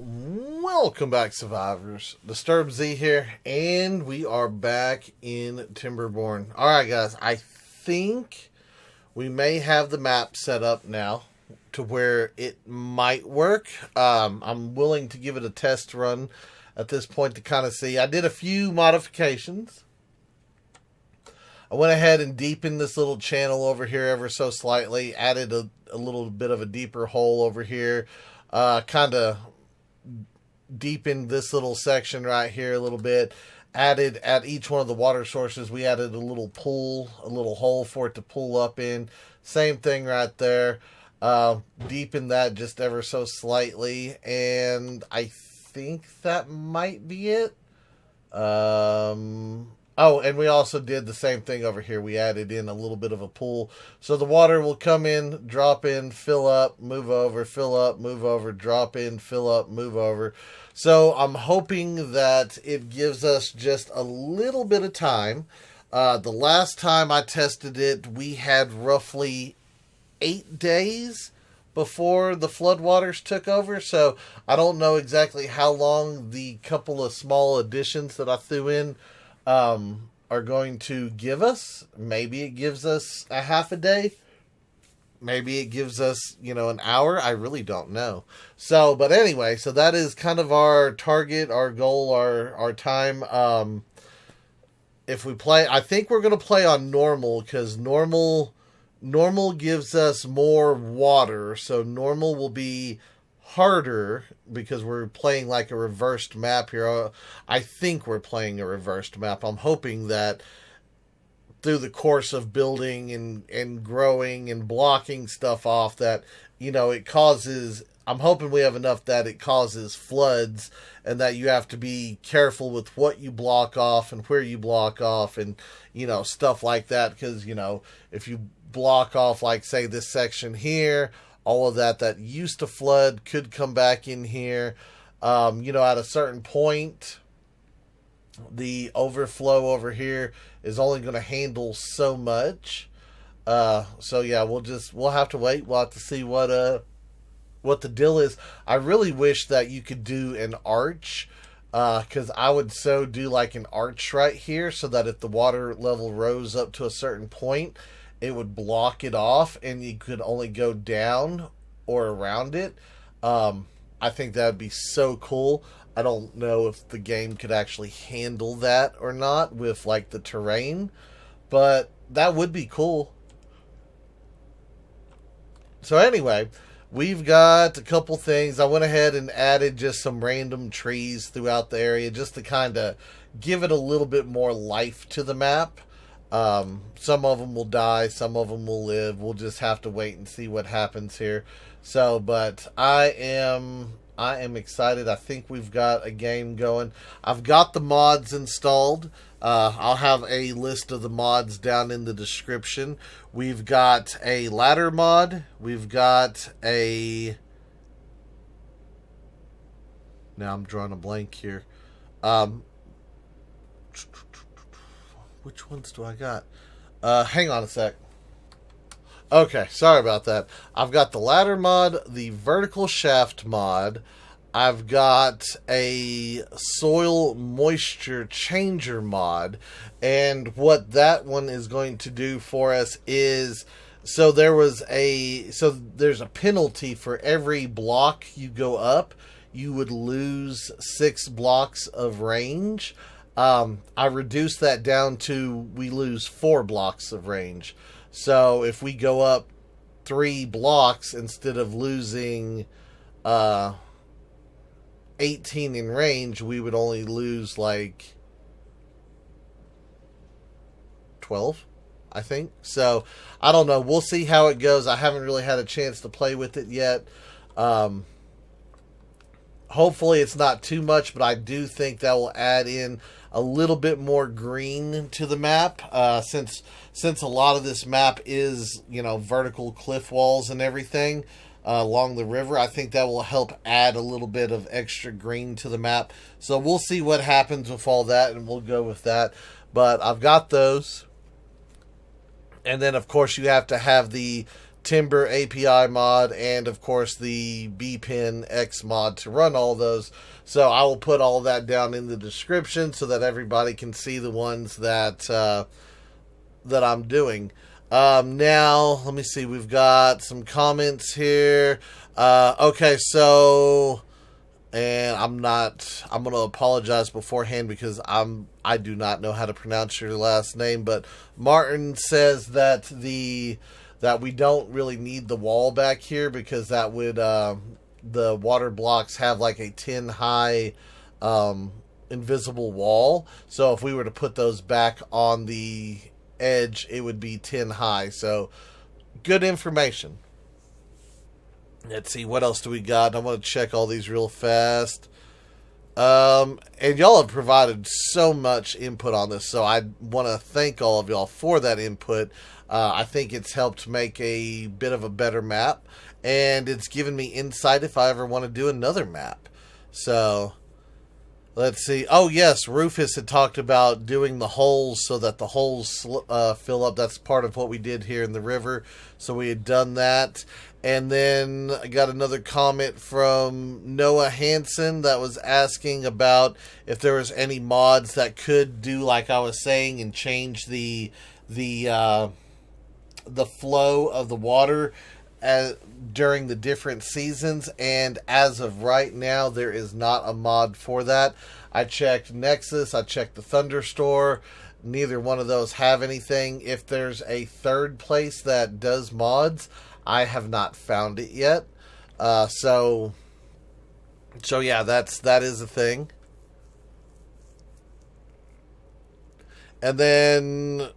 Welcome back, survivors. Disturbed Z here, and we are back in Timberborn. Alright, guys, I think we may have the map set up now to where it might work. I'm willing to give it a test run at this point to kind of see. I did a few modifications. I went ahead and deepened this little channel over here ever so slightly, added a little bit of a deeper hole over here, kind of deepened this little section right here a little bit. Added at each one of the water sources, we added a little pool, a little hole for it to pull up in. Same thing right there. Deepened that just ever so slightly, and I think that might be it. Oh, and we also did the same thing over here. We added in a little bit of a pool. So the water will come in, drop in, fill up, move over, fill up, move over, drop in, fill up, move over. So I'm hoping that it gives us just a little bit of time. The last time I tested it, we had roughly 8 days before the floodwaters took over. So I don't know exactly how long the couple of small additions that I threw in are going to give us. Maybe it gives us a half a day. Maybe it gives us, an hour. I really don't know. So, but anyway, so that is kind of our target, our goal, our time. If we play, I think we're going to play on normal, because normal gives us more water. So normal will be harder because we're playing like a reversed map here. I think we're playing a reversed map. I'm hoping that through the course of building and growing and blocking stuff off that, it causes, I'm hoping we have enough that it causes floods, and that you have to be careful with what you block off and where you block off and, stuff like that. Because, if you block off, like, say, this section here, all of that used to flood could come back in here. At a certain point, the overflow over here is only going to handle so much. So yeah, we'll have to wait. We'll have to see what the deal is. I really wish that you could do an arch, because I would so do like an arch right here, so that if the water level rose up to a certain point, it would block it off and you could only go down or around it. I think that would be so cool. I don't know if the game could actually handle that or not with like the terrain, but that would be cool. So anyway, we've got a couple things. I went ahead and added just some random trees throughout the area just to kind of give it a little bit more life to the map. Some of them will die, some of them will live. We'll just have to wait and see what happens here. So, but I am excited. I think we've got a game going. I've got the mods installed. I'll have a list of the mods down in the description. We've got a ladder mod. We've got a... Now I'm drawing a blank here. Which ones do I got? Hang on a sec. Okay, sorry about that. I've got the ladder mod, the vertical shaft mod. I've got a soil moisture changer mod. And what that one is going to do for us is, there's a penalty for every block you go up. You would lose 6 blocks of range. I reduced that down to we lose 4 blocks of range. So if we go up 3 blocks instead of losing 18 in range, we would only lose like 12, I think. So I don't know. We'll see how it goes. I haven't really had a chance to play with it yet. Hopefully it's not too much, but I do think that will add in a little bit more green to the map, since a lot of this map is, vertical cliff walls and everything along the river. I think that will help add a little bit of extra green to the map. So we'll see what happens with all that, and we'll go with that. But I've got those. And then, of course, you have to have the Timber API mod, and of course the bpin X mod to run all those. So I will put all that down in the description so that everybody can see the ones that I'm doing. Now, let me see. We've got some comments here. Okay, so, and I'm going to apologize beforehand because I do not know how to pronounce your last name, but Martin says that that we don't really need the wall back here because that would, the water blocks have like a 10 high, invisible wall. So if we were to put those back on the edge, it would be 10 high. So good information. Let's see, what else do we got? I'm going to check all these real fast. And y'all have provided so much input on this, so I want to thank all of y'all for that input. I think it's helped make a bit of a better map, and it's given me insight if I ever want to do another map. So let's see. Oh, yes, Rufus had talked about doing the holes so that the holes fill up. That's part of what we did here in the river. So we had done that. And then I got another comment from Noah Hansen that was asking about if there was any mods that could do like I was saying and change the flow of the water during the different seasons, and as of right now there is not a mod for that. I checked Nexus, I checked the Thunderstore, neither one of those have anything. If there's a third place that does mods, I have not found it yet. So yeah, that is a thing. And then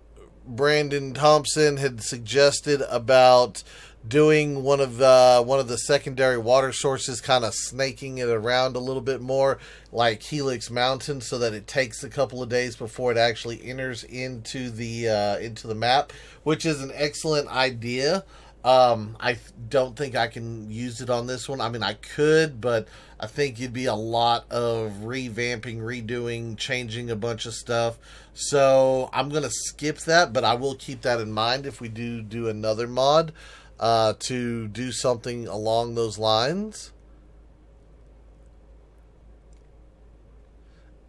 Brandon Thompson had suggested about doing one of the secondary water sources, kind of snaking it around a little bit more, like Helix Mountain, so that it takes a couple of days before it actually enters into the map, which is an excellent idea. I don't think I can use it on this one. I mean, I could, but I think it'd be a lot of revamping, redoing, changing a bunch of stuff. So I'm going to skip that, but I will keep that in mind if we do another mod to do something along those lines.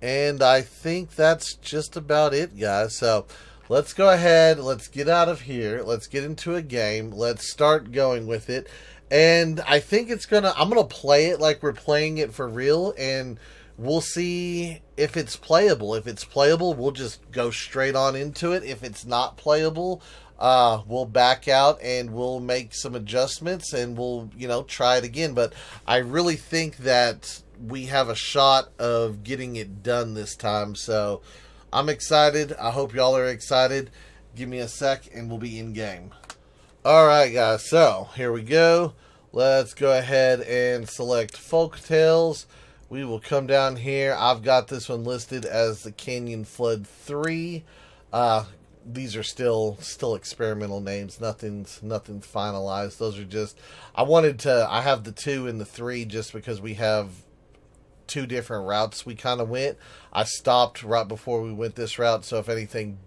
And I think that's just about it, guys. So let's go ahead. Let's get out of here. Let's get into a game. Let's start going with it. And I think I'm going to play it like we're playing it for real. And we'll see if it's playable. If it's playable, we'll just go straight on into it. If it's not playable, we'll back out and we'll make some adjustments and we'll, try it again. But I really think that we have a shot of getting it done this time. So I'm excited. I hope y'all are excited. Give me a sec and we'll be in game. Alright guys, so here we go. Let's go ahead and select Folk Tales. We will come down here. I've got this one listed as the Canyon Flood 3. These are still experimental names. Nothing's finalized. Those are just, I have the 2 and the 3 just because we have 2 different routes we kind of went. I stopped right before we went this route, so if anything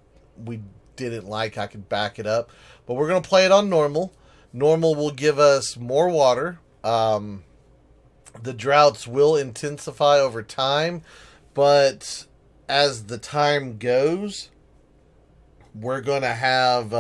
we didn't like, I could back it up. But we're going to play it on normal. Normal will give us more water. The droughts will intensify over time, but as the time goes, we're going to have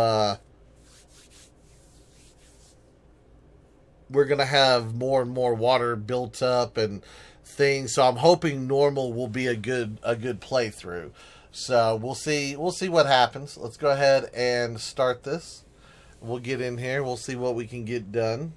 more and more water built up and things. So I'm hoping normal will be a good playthrough. So we'll see what happens. Let's go ahead and start this. We'll get in here. We'll see what we can get done.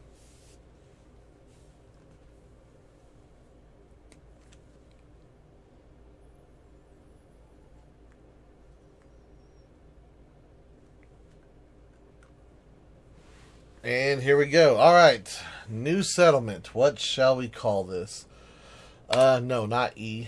And here we go. All right. New settlement. What shall we call this? No, not E.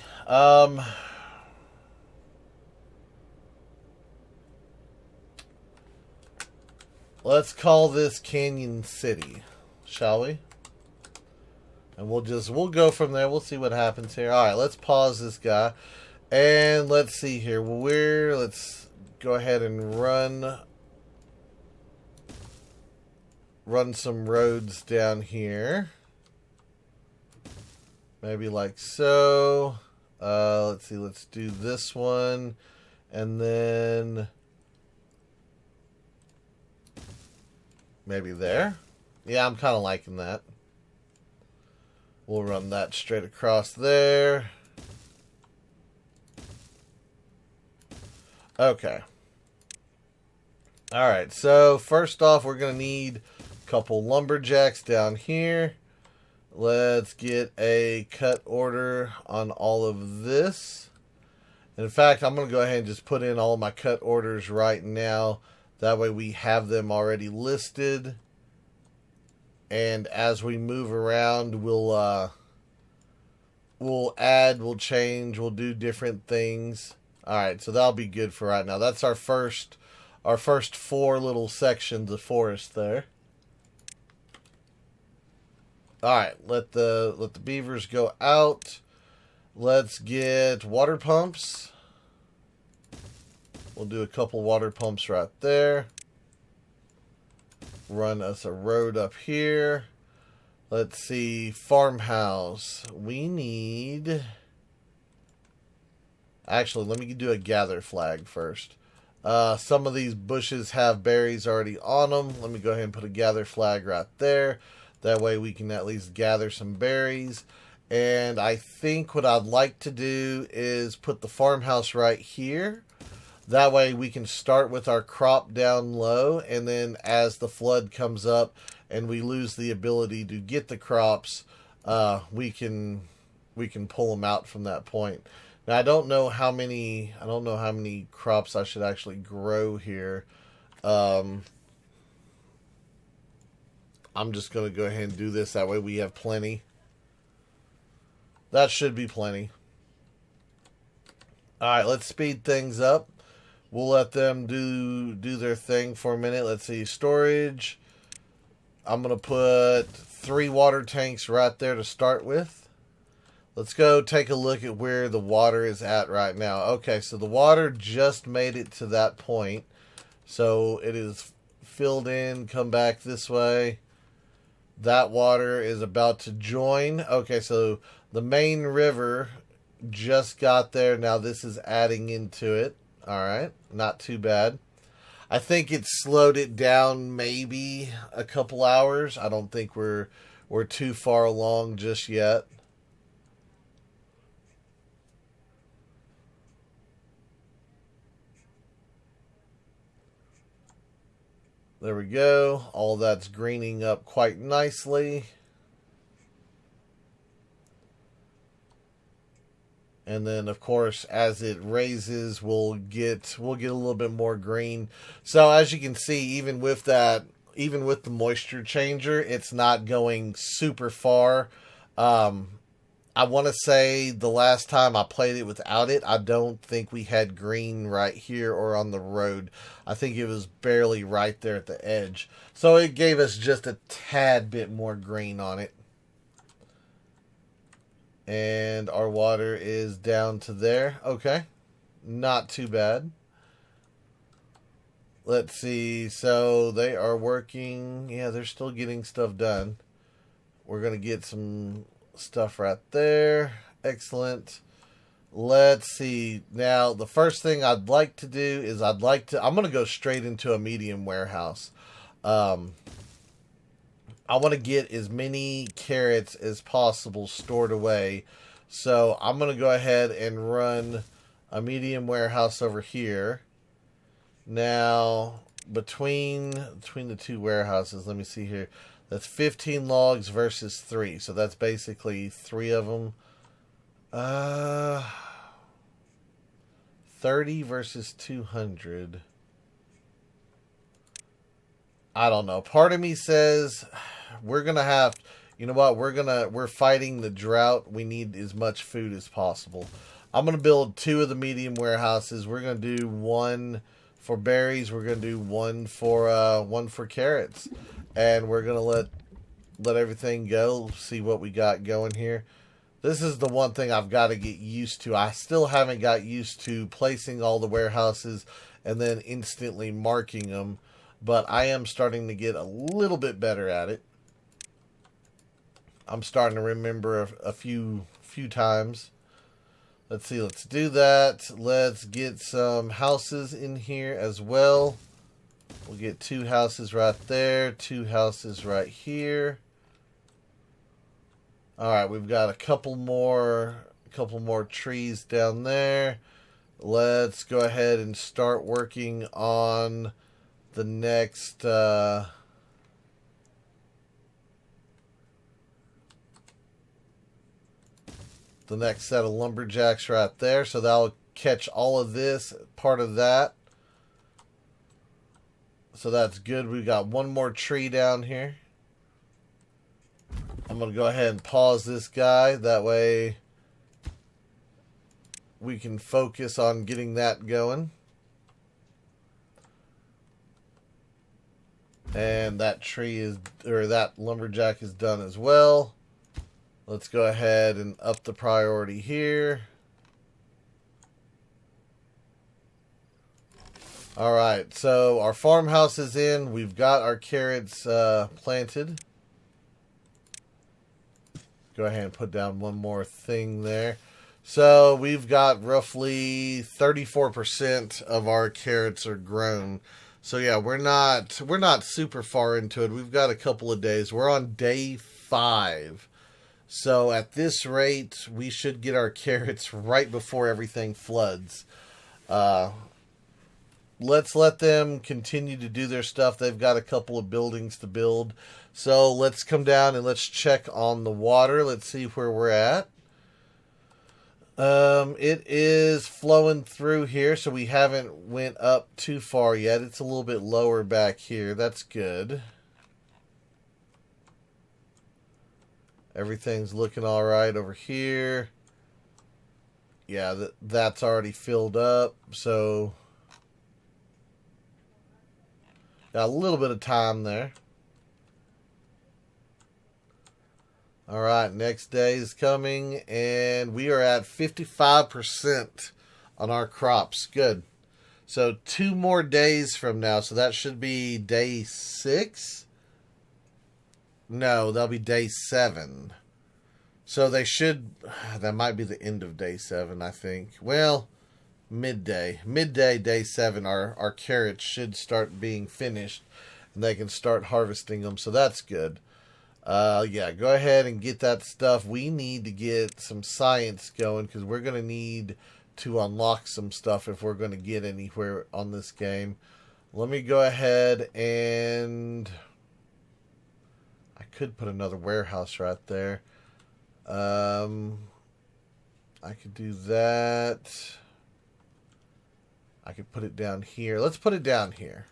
Let's call this Canyon City, shall we? And we'll go from there. We'll see what happens here. All right, let's pause this guy. And let's see here. Let's go ahead and run. run some roads down here. Maybe like so. Let's see, let's do this one. And then maybe there. Yeah, I'm kind of liking that. We'll run that straight across there. Okay. Alright, so first off, we're going to need a couple lumberjacks down here. Let's get a cut order on all of this. In fact, I'm going to go ahead and just put in all my cut orders right now. That way we have them already listed. And as we move around, we'll add, we'll change, we'll do different things. Alright, so that'll be good for right now. That's our first 4 little sections of forest there. Alright, let the beavers go out. Let's get water pumps. We'll do a couple water pumps right there. Run us a road up here. Let's see, farmhouse. We need... Actually, let me do a gather flag first. Some of these bushes have berries already on them. Let me go ahead and put a gather flag right there. That way we can at least gather some berries. And I think what I'd like to do is put the farmhouse right here. That way we can start with our crop down low. And then as the flood comes up and we lose the ability to get the crops, we can pull them out from that point. Now I don't know how many crops I should actually grow here. I'm just going to go ahead and do this. That way we have plenty. That should be plenty. Alright, let's speed things up. We'll let them do their thing for a minute. Let's see, storage. I'm going to put 3 water tanks right there to start with. Let's go take a look at where the water is at right now. Okay, so the water just made it to that point. So it is filled in, come back this way. That water is about to join. Okay, so the main river just got there. Now this is adding into it. Alright, not too bad. I think it slowed it down maybe a couple hours. I don't think we're too far along just yet. There we go. All that's greening up quite nicely. And then, of course, as it raises, we'll get a little bit more green. So as you can see, even with the moisture changer, it's not going super far. I want to say the last time I played it without it, I don't think we had green right here or on the road. I think it was barely right there at the edge. So it gave us just a tad bit more green on it. And our water is down to there. Okay. Not too bad. Let's see. So they are working. Yeah, they're still getting stuff done. We're going to get some stuff right there. Excellent. Let's see. Now, the first thing I'd like to do is I'm going to go straight into a medium warehouse. I want to get as many carrots as possible stored away. So I'm going to go ahead and run a medium warehouse over here. Now, between the 2 warehouses, let me see here. That's 15 logs versus 3. So that's basically 3 of them. 30 versus 200. I don't know. Part of me says we're going to have, you know what? We're fighting the drought. We need as much food as possible. I'm going to build 2 of the medium warehouses. We're going to do 1 for berries. We're going to do 1 for carrots. And we're going to let everything go. See what we got going here. This is the one thing I've got to get used to. I still haven't got used to placing all the warehouses and then instantly marking them. but I am starting to get a little bit better at it. I'm starting to remember a few times. Let's see, let's do that. Let's get some houses in here as well. We'll get 2 houses right there, 2 houses right here. Alright, we've got a couple more trees down there. Let's go ahead and start working on the next the next set of lumberjacks right there. So that'll catch all of this, part of that. So that's good. We got one more tree down here. I'm going to go ahead and pause this guy. That way we can focus on getting that going. And that tree is, or that lumberjack is done as well. Let's go ahead and up the priority here. Alright, so our farmhouse is in. We've got our carrots planted. Go ahead and put down one more thing there. So we've got roughly 34% of our carrots are grown. So yeah, we're not super far into it. We've got a couple of days. We're on day 5. So at this rate, we should get our carrots right before everything floods. Let's let them continue to do their stuff. They've got a couple of buildings to build. So let's come down and let's check on the water. Let's see where we're at. It is flowing through here, so we haven't went up too far yet. It's a little bit lower back here. That's good. Everything's looking all right over here. Yeah, that's already filled up, so got a little bit of time there. All right, next day is coming, and we are at 55% on our crops. Good. So 2 more days from now, so that should be day 6. No, that'll be day 7. So they should, that might be the end of day 7, I think. Well, midday, day 7, our carrots should start being finished, and they can start harvesting them, so that's good. Yeah, go ahead and get that stuff. We need to get some science going because we're going to need to unlock some stuff if we're going to get anywhere on this game. Let me go ahead and I could put another warehouse right there. I could do that. I could put it down here. Let's put it down here.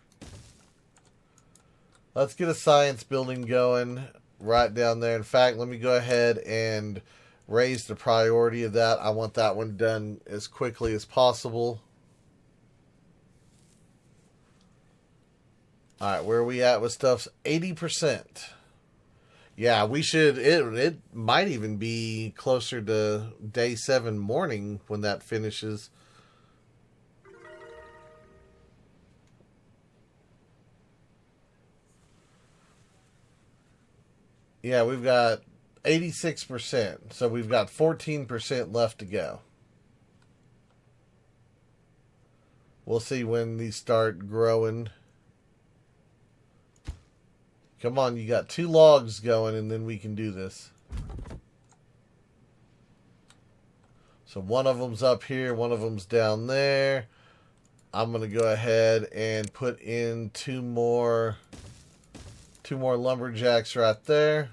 Let's get a science building going right down there. In fact, let me go ahead and raise the priority of that. I want that one done as quickly as possible. Alright, where are we at with stuff? 80%. Yeah, we should, it might even be closer to day 7 morning when that finishes. Yeah, we've got 86%, so we've got 14% left to go. We'll see when these start growing. Come on, you got 2 logs going, and then we can do this. So one of them's up here, one of them's down there. I'm going to go ahead and put in 2 more lumberjacks right there.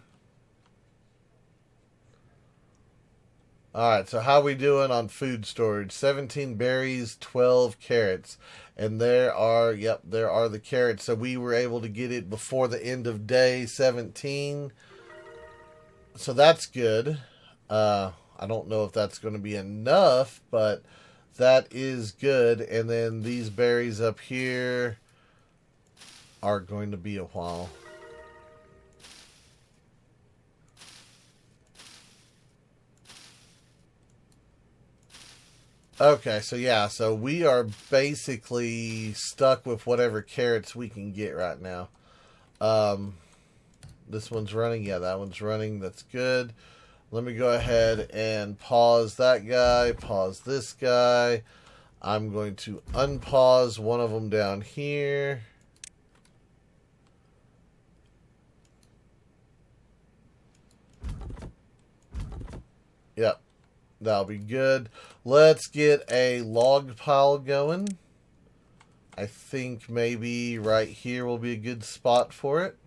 Alright, so how are we doing on food storage? 17 berries, 12 carrots. And there are the carrots. So we were able to get it before the end of day 17. So that's good. I don't know if that's going to be enough, but that is good. And then these berries up here are going to be a while. Okay, so yeah, so we are basically stuck with whatever carrots we can get right now. Um, this one's running. Yeah, that one's running. That's good. Let me go ahead and pause that guy, pause this guy. I'm going to unpause one of them down here. Yep, that'll be good. Let's get a log pile going. I think maybe right here will be a good spot for it.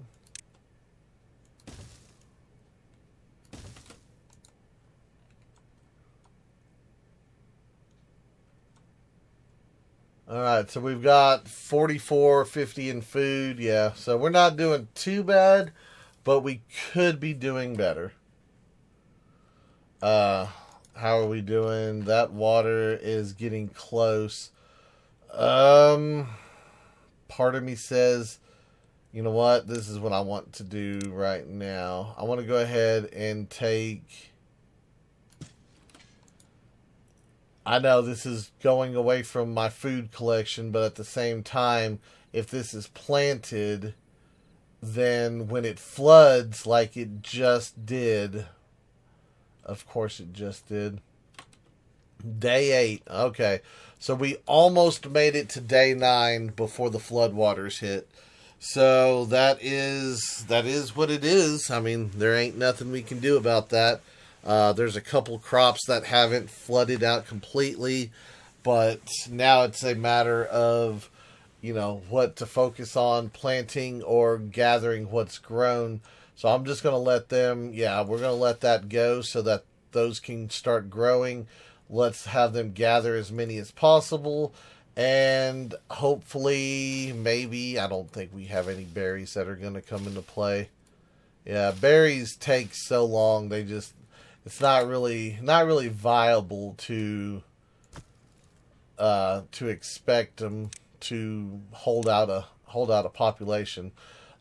Alright, so we've got 44.50 in food. Yeah, so we're not doing too bad, but we could be doing better. How are we doing? That water is getting close. Part of me says, you know what? This is what I want to do right now. I want to go ahead and take... I know this is going away from my food collection, but at the same time, if this is planted, then when it floods like it just did, of course it just did. Day 8. Okay. So we almost made it to day 9 before the floodwaters hit. So that is what it is. I mean, there ain't nothing we can do about that. There's a couple crops that haven't flooded out completely, but now it's a matter of, you know, what to focus on, planting or gathering what's grown. So I'm just going to let them, we're going to let that go so that those can start growing. Let's have them gather as many as possible. And hopefully, maybe, I don't think we have any berries that are going to come into play. Yeah, berries take so long. It's not really viable to expect them to hold out a population.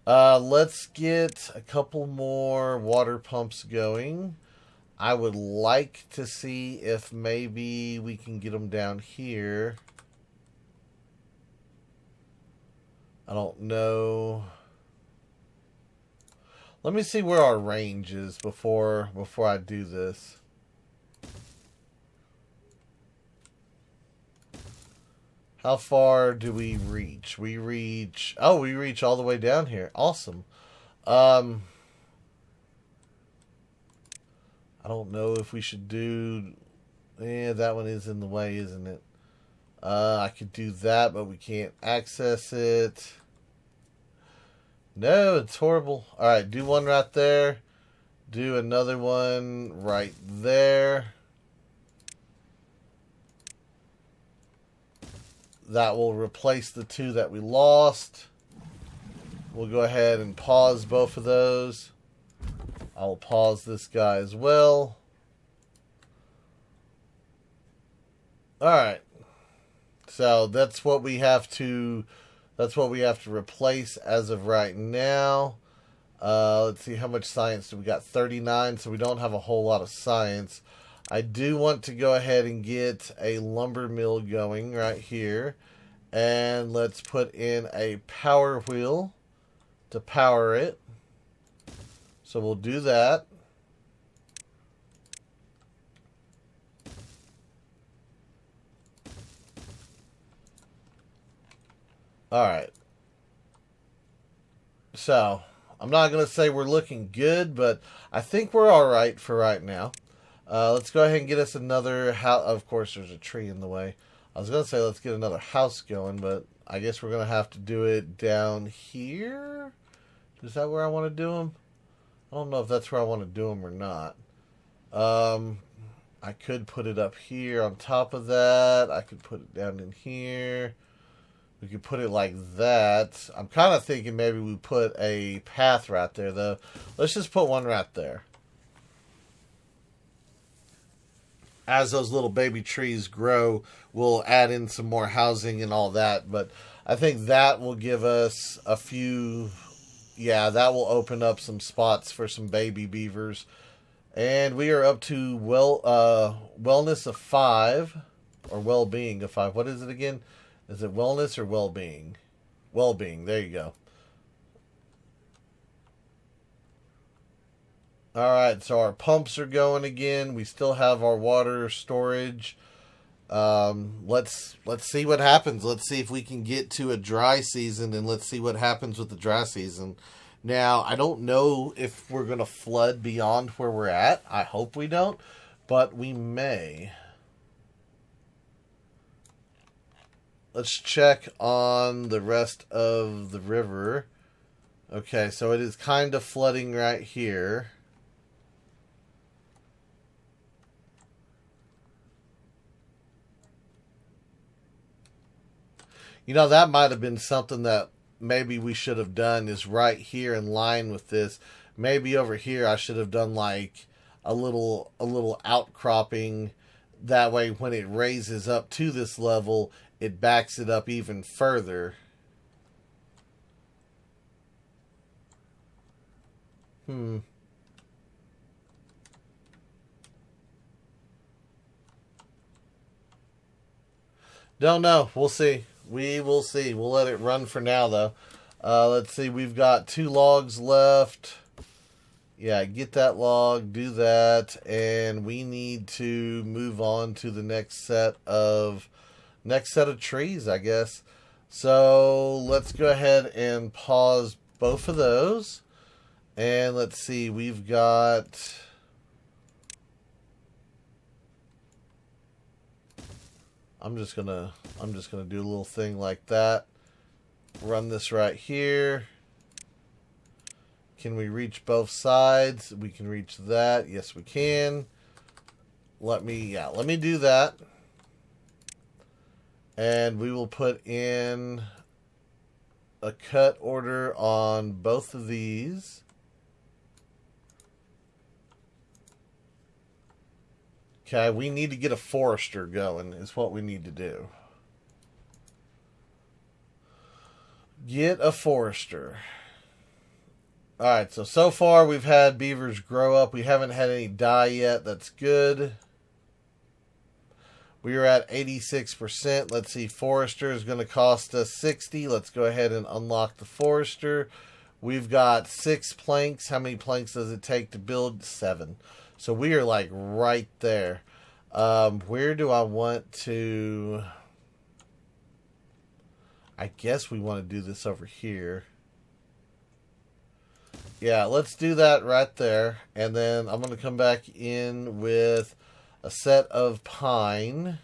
Let's get a couple more water pumps going. I would like to see if maybe we can get them down here. I don't know. Let me see where our range is before I do this. How far do we reach? We reach all the way down here. Awesome. I don't know if we should do... that one is in the way, isn't it? I could do that, but we can't access it. No, it's horrible. Alright, do one right there. Do another one right there. That will replace the 2 that we lost. We'll go ahead and pause both of those. I'll pause this guy as well. Alright. So that's what we have to replace as of right now. Let's see, how much science do we got? 39, so we don't have a whole lot of science. I do want to go ahead and get a lumber mill going right here. And let's put in a power wheel to power it. So we'll do that. Alright. So, I'm not going to say we're looking good, but I think we're alright for right now. Let's go ahead and get us another house. Of course, there's a tree in the way. I was going to say let's get another house going, but I guess we're going to have to do it down here. Is that where I want to do them? I don't know if that's where I want to do them or not. I could put it up here on top of that. I could put it down in here. We could put it like that. I'm kind of thinking maybe we put a path right there, though. Let's just put one right there. As those little baby trees grow, we'll add in some more housing and all that. But I think that will give us a few... Yeah, that will open up some spots for some baby beavers. And we are up to wellness of 5. or well-being of 5. What is it again? Is it wellness or well-being? Well-being. There you go. All right, so our pumps are going again. We still have our water storage. Let's see what happens. Let's see if we can get to a dry season, and let's see what happens with the dry season. Now, I don't know if we're going to flood beyond where we're at. I hope we don't, but we may. Let's check on the rest of the river. Okay, so it is kind of flooding right here. You know, that might have been something that maybe we should have done, is right here in line with this. Maybe over here I should have done like a little outcropping. That way when it raises up to this level, it backs it up even further. Don't know. We'll see. We will see. We'll let it run for now, though. Let's see. We've got 2 logs left. Yeah, get that log. Do that. And we need to move on to the next set of trees, I guess. So let's go ahead and pause both of those. And let's see. We've got... I'm just gonna do a little thing like that. Run this right here. Can we reach both sides? We can reach that. Yes, we can. Let me do that. And we will put in a cut order on both of these. Okay, we need to get a forester going, is what we need to do. Get a forester. Alright, so far we've had beavers grow up. We haven't had any die yet. That's good. We are at 86%. Let's see, forester is going to cost us 60. Let's go ahead and unlock the forester. We've got 6 planks. How many planks does it take to build? 7. So we are like right there. Where do I want to... I guess we want to do this over here. Yeah, let's do that right there. And then I'm going to come back in with a set of pine.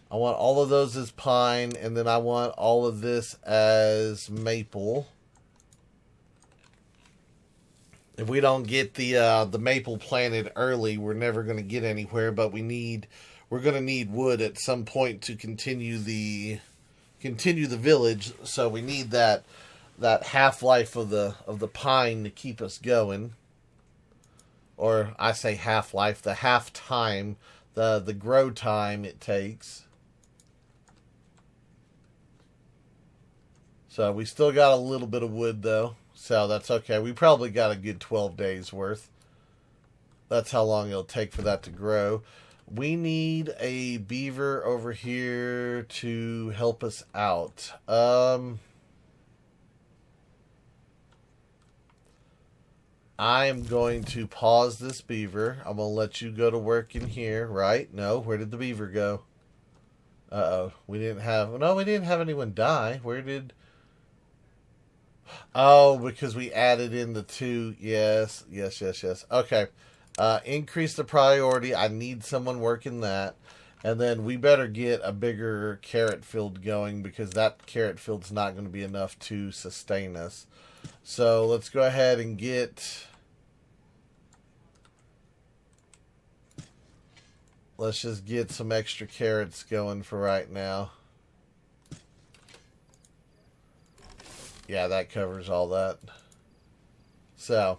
I want all of those as pine, and then I want all of this as maple. If we don't get the maple planted early, we're never going to get anywhere. But we're going to need wood at some point to continue the village. So we need that half-life of the pine to keep us going. Or I say half-life, the half-time, the grow time it takes. So we still got a little bit of wood though. So that's okay. We probably got a good 12 days worth. That's how long it'll take for that to grow. We need a beaver over here to help us out. I'm going to pause this beaver. I'm going to let you go to work in here, right? No, where did the beaver go? Uh-oh. We didn't have anyone die. Where did... Oh, because we added in the 2. Yes. Okay. Increase the priority. I need someone working that. And then we better get a bigger carrot field going, because that carrot field's not going to be enough to sustain us. So let's go ahead and get... Let's just get some extra carrots going for right now. Yeah, that covers all that. So,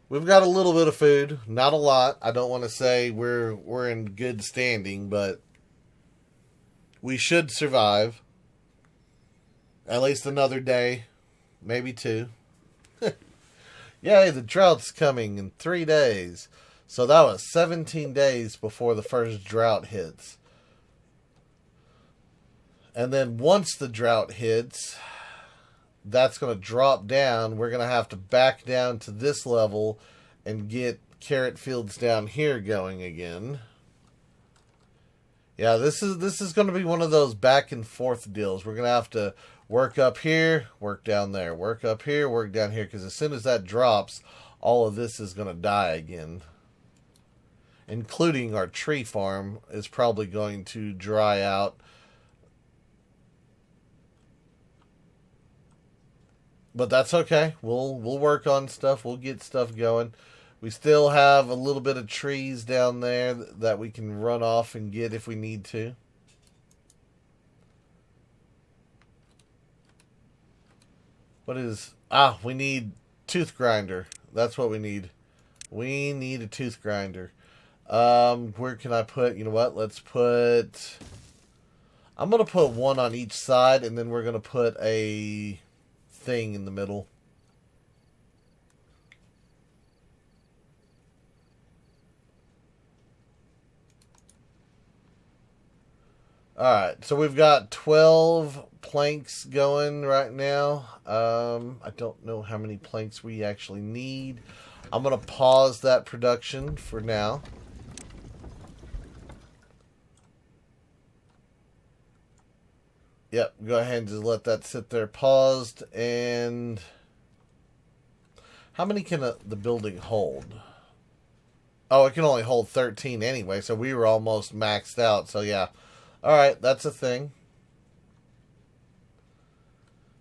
we've got a little bit of food. Not a lot. I don't want to say we're in good standing, but we should survive. At least another day. Maybe 2. Yay, the drought's coming in 3 days. So that was 17 days before the first drought hits. And then once the drought hits, that's going to drop down. We're going to have to back down to this level and get carrot fields down here going again. Yeah, this is going to be one of those back and forth deals. We're going to have to work up here, work down there, work up here, work down here, because as soon as that drops, all of this is going to die again. Including our tree farm is probably going to dry out. But that's okay. We'll work on stuff. We'll get stuff going. We still have a little bit of trees down there that we can run off and get if we need to. What is... we need tooth grinder. That's what we need. We need a tooth grinder. Where can I put... You know what? Let's put... I'm going to put one on each side, and then we're going to put a thing in the middle. Alright, so we've got 12 planks going right now. I don't know how many planks we actually need. I'm going to pause that production for now. Yep, go ahead and just let that sit there paused. And how many can the building hold? Oh, it can only hold 13 anyway, so we were almost maxed out. So yeah. Alright, that's a thing.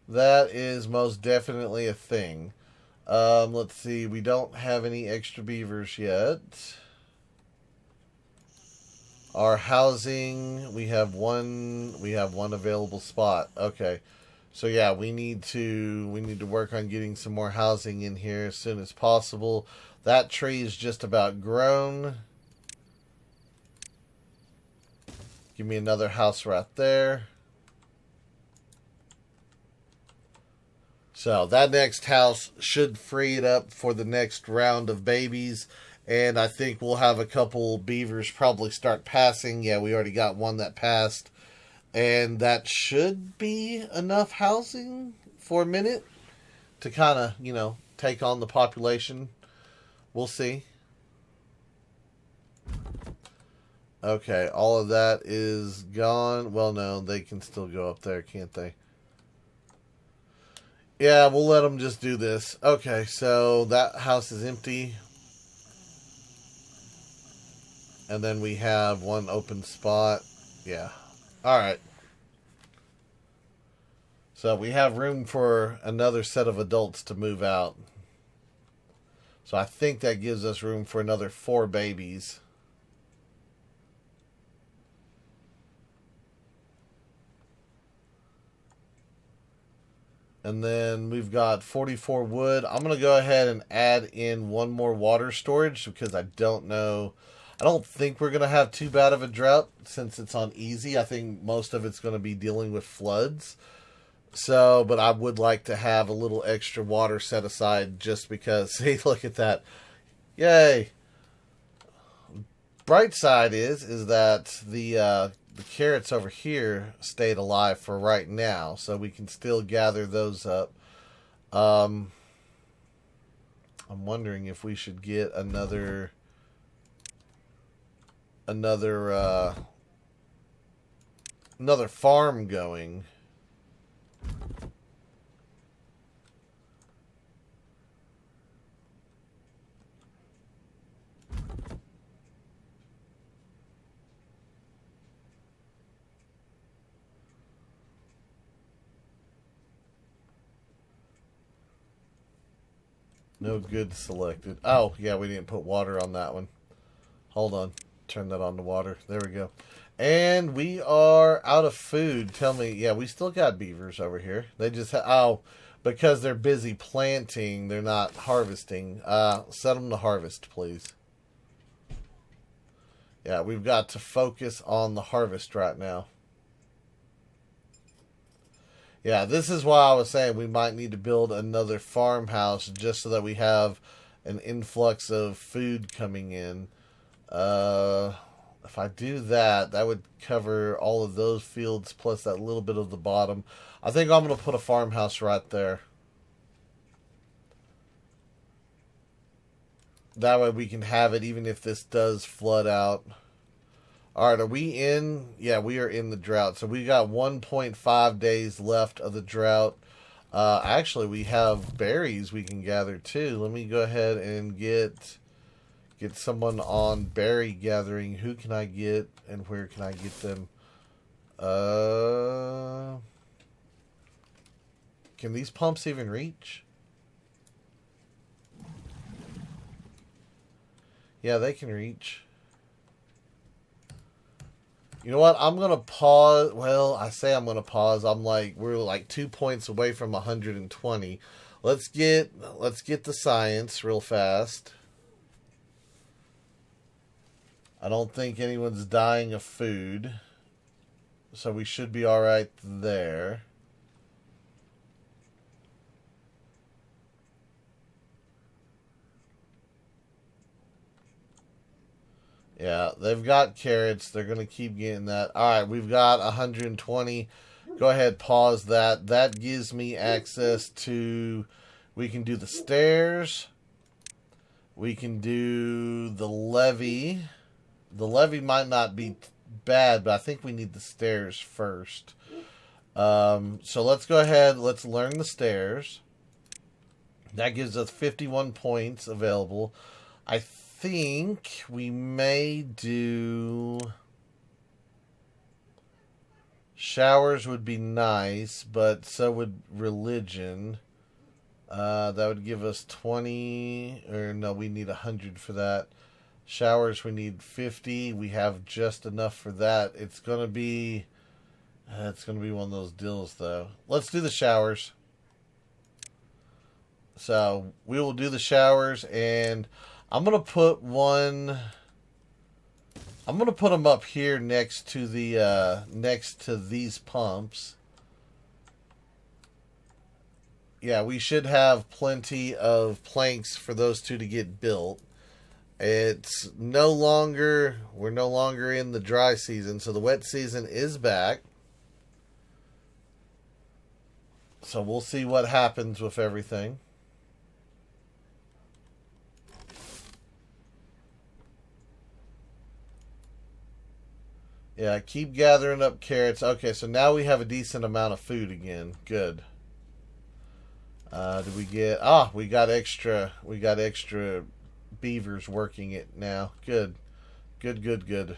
That is most definitely a thing. Let's see, we don't have any extra beavers yet. Our housing, we have one available spot. Okay. So yeah, we need to work on getting some more housing in here as soon as possible. That tree is just about grown. Give me another house right there. So that next house should free it up for the next round of babies. And I think we'll have a couple beavers probably start passing. Yeah, we already got one that passed. And that should be enough housing for a minute to kind of, take on the population. We'll see. Okay, all of that is gone. Well, no, they can still go up there, can't they? Yeah, we'll let them just do this. Okay, so that house is empty. And then we have one open spot. Yeah. Alright. So we have room for another set of adults to move out. So I think that gives us room for another 4 babies. And then we've got 44 wood. I'm going to go ahead and add in one more water storage because I don't think we're going to have too bad of a drought since it's on easy. I think most of it's going to be dealing with floods. So, but I would like to have a little extra water set aside just because, see, look at that. Yay. Bright side is that the carrots over here stayed alive for right now, so we can still gather those up. I'm wondering if we should get another farm going. No good selected. Oh, yeah, we didn't put water on that one. Hold on. Turn that on to water. There we go. And we are out of food. Tell me, yeah, we still got beavers over here. They just, because they're busy planting, they're not harvesting. Set them to harvest, please. Yeah, we've got to focus on the harvest right now. Yeah, this is why I was saying we might need to build another farmhouse just so that we have an influx of food coming in. If I do that, that would cover all of those fields plus that little bit of the bottom. I think I'm going to put a farmhouse right there. That way we can have it even if this does flood out. Alright, are we in? Yeah, we are in the drought. So we got 1.5 days left of the drought. Actually, we have berries we can gather too. Let me go ahead and get someone on berry gathering. Who can I get and where can I get them? Can these pumps even reach? Yeah, they can reach. You know what? I'm going to pause. Well, I say I'm going to pause. We're like 2 points away from 120. Let's get the science real fast. I don't think anyone's dying of food. So we should be all right there. Yeah, they've got carrots. They're going to keep getting that. All right, we've got 120. Go ahead, pause that. That gives me access to... We can do the stairs. We can do the levee. The levee might not be bad, but I think we need the stairs first. So let's go ahead. Let's learn the stairs. That gives us 51 points available. I think we may do... Showers would be nice, but so would religion. That would give us 20... Or no, we need 100 for that. Showers, we need 50. We have just enough for that. It's going to be... it's going to be one of those deals, though. Let's do the showers. So, we will do the showers, and I'm going to put one... I'm going to put them up here next to the next to these pumps. Yeah, we should have plenty of planks for those two to get built. It's no longer... We're no longer in the dry season, so the wet season is back. So we'll see what happens with everything. Yeah, keep gathering up carrots. Okay, so now we have a decent amount of food again. Good. Did we get... we got extra beavers working it now. Good. Good, good, good.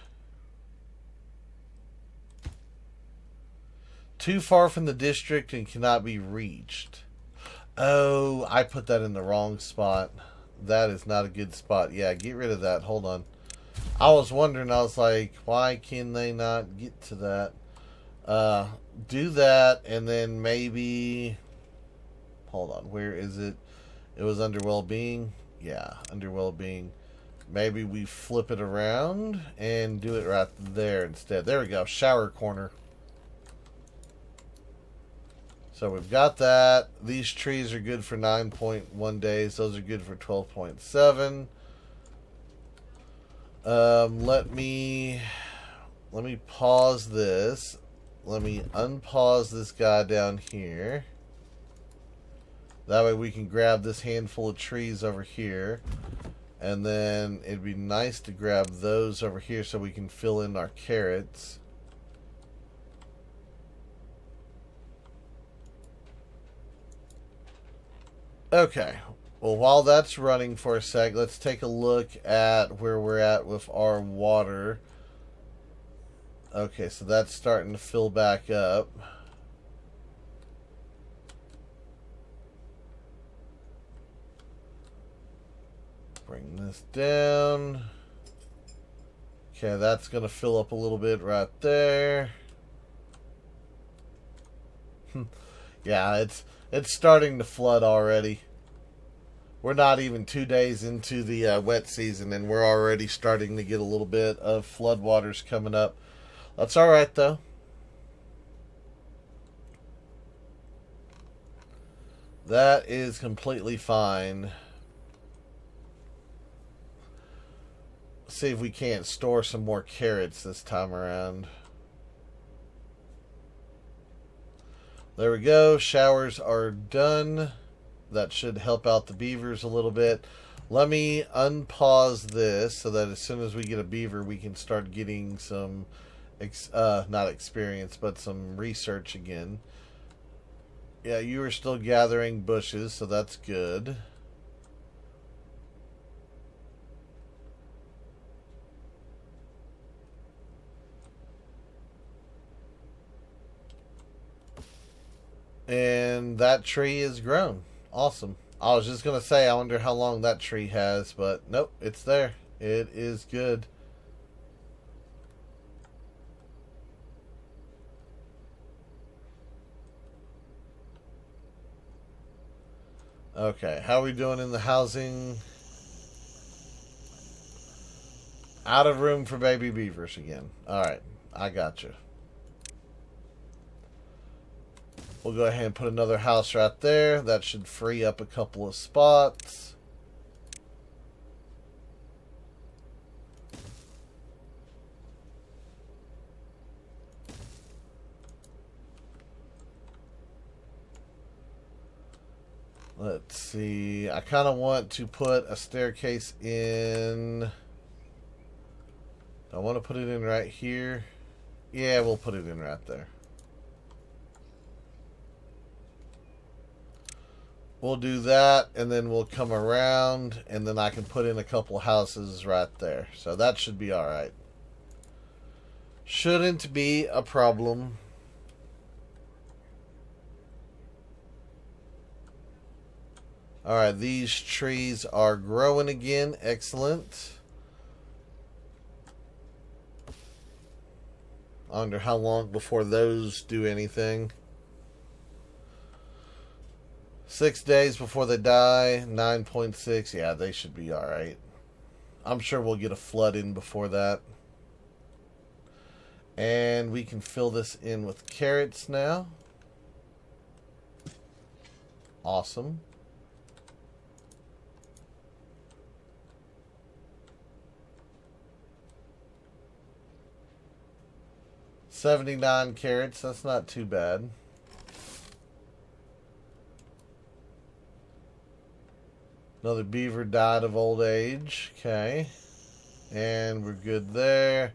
Too far from the district and cannot be reached. Oh, I put that in the wrong spot. That is not a good spot. Yeah, get rid of that. Hold on. I was wondering, I was like, why can they not get to that? Do that, and then maybe... Hold on, where is it? It was under well-being. Yeah, under well-being. Maybe we flip it around and do it right there instead. There we go, shower corner. So we've got that. These trees are good for 9.1 days. Those are good for 12.7. Let me pause this. Let me unpause this guy down here. That way we can grab this handful of trees over here. And then it'd be nice to grab those over here so we can fill in our carrots. Okay. Well, while that's running for a sec, let's take a look at where we're at with our water. Okay, so that's starting to fill back up. Bring this down. Okay, that's going to fill up a little bit right there. Yeah, it's starting to flood already. We're not even 2 days into the wet season, and we're already starting to get a little bit of floodwaters coming up. That's all right, though. That is completely fine. See if we can't store some more carrots this time around. There we go. Showers are done. That should help out the beavers a little bit. Let me unpause this so that as soon as we get a beaver, we can start getting some, not experience, but some research again. Yeah, you are still gathering bushes, so that's good. And that tree is grown. Awesome. I was just going to say, I wonder how long that tree has, but nope, it's there. It is good. Okay, how are we doing in the housing? Out of room for baby beavers again. Alright, I got you. We'll go ahead and put another house right there. That should free up a couple of spots. Let's see. I kind of want to put a staircase in. I want to put it in right here. Yeah, we'll put it in right there. We'll do that, and then we'll come around, and then I can put in a couple houses right there. So that should be alright. Shouldn't be a problem. Alright, these trees are growing again. Excellent. I wonder how long before those do anything. 6 days before they die. 9.6. Yeah, they should be alright. I'm sure we'll get a flood in before that. And we can fill this in with carrots now. Awesome. $79 carrots. That's not too bad. Another beaver died of old age. Okay. And we're good there.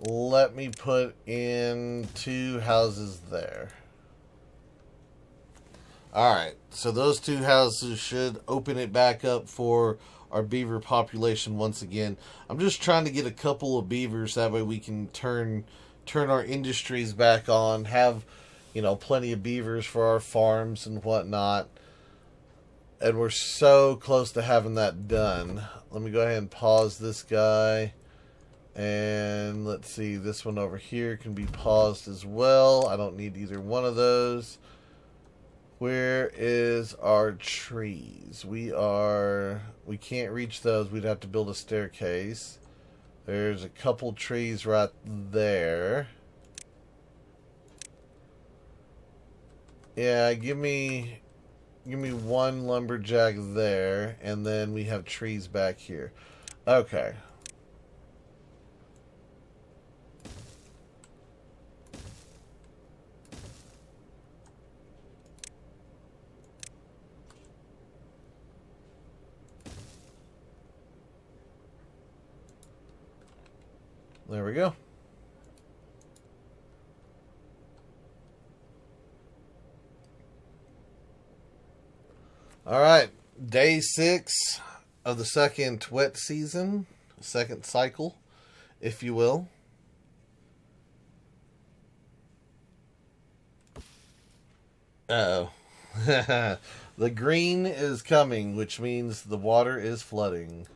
Let me put in 2 houses there. Alright. So those 2 houses should open it back up for our beaver population once again. I'm just trying to get a couple of beavers. That way we can turn our industries back on. Have, plenty of beavers for our farms and whatnot. And we're so close to having that done. Let me go ahead and pause this guy. And let's see, this one over here can be paused as well. I don't need either one of those. Where is our trees? We can't reach those. We'd have to build a staircase. There's a couple trees right there. Yeah, give me 1 lumberjack there, and then we have trees back here. Okay. There we go. All right, day 6 of the second wet season, second cycle, if you will. Uh-oh. The green is coming, which means the water is flooding.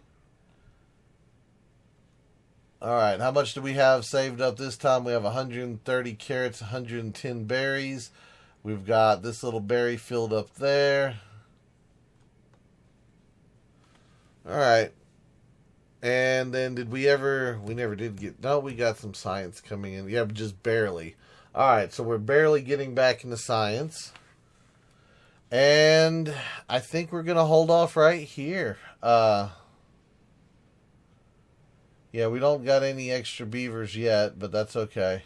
All right, how much do we have saved up this time? We have 130 carrots, 110 berries. We've got this little berry filled up there. All right. And then we never did get, no, we got some science coming in. Yeah, but just barely. All right, so we're barely getting back into science. And I think we're going to hold off right here. Yeah, we don't got any extra beavers yet, but that's okay.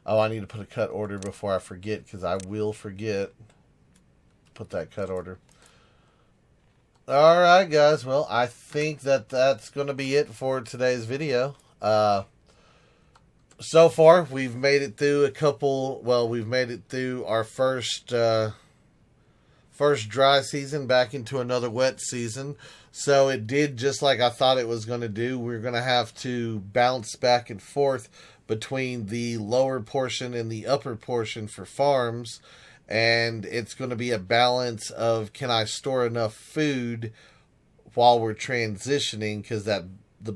Oh, I need to put a cut order before I forget, because I will forget. Put that cut order. Alright, guys. Well, I think that's going to be it for today's video. So far, we've made it through we've made it through our first dry season back into another wet season. So it did just like I thought it was going to do. We're going to have to bounce back and forth between the lower portion and the upper portion for farms. And it's going to be a balance of, can I store enough food while we're transitioning, because the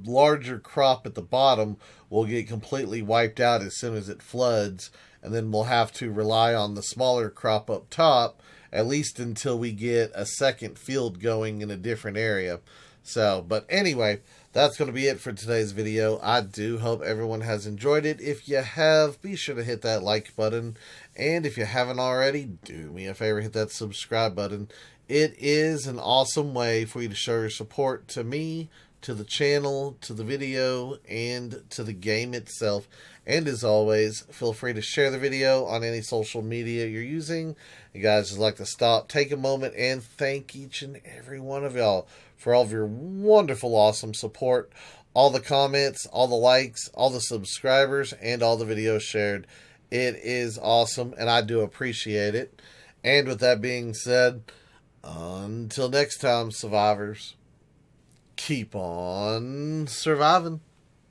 larger crop at the bottom will get completely wiped out as soon as it floods, and then we'll have to rely on the smaller crop up top, at least until we get a second field going in a different area. So, but anyway, that's going to be it for today's video. I do hope everyone has enjoyed it. If you have, be sure to hit that like button. And if you haven't already, do me a favor, hit that subscribe button. It is an awesome way for you to show your support to me, to the channel, to the video, and to the game itself. And as always, feel free to share the video on any social media you're using. You guys, just like to stop, take a moment, and thank each and every one of y'all for all of your wonderful, awesome support, all the comments, all the likes, all the subscribers, and all the videos shared. It is awesome, and I do appreciate it. And with that being said, until next time, survivors, keep on surviving.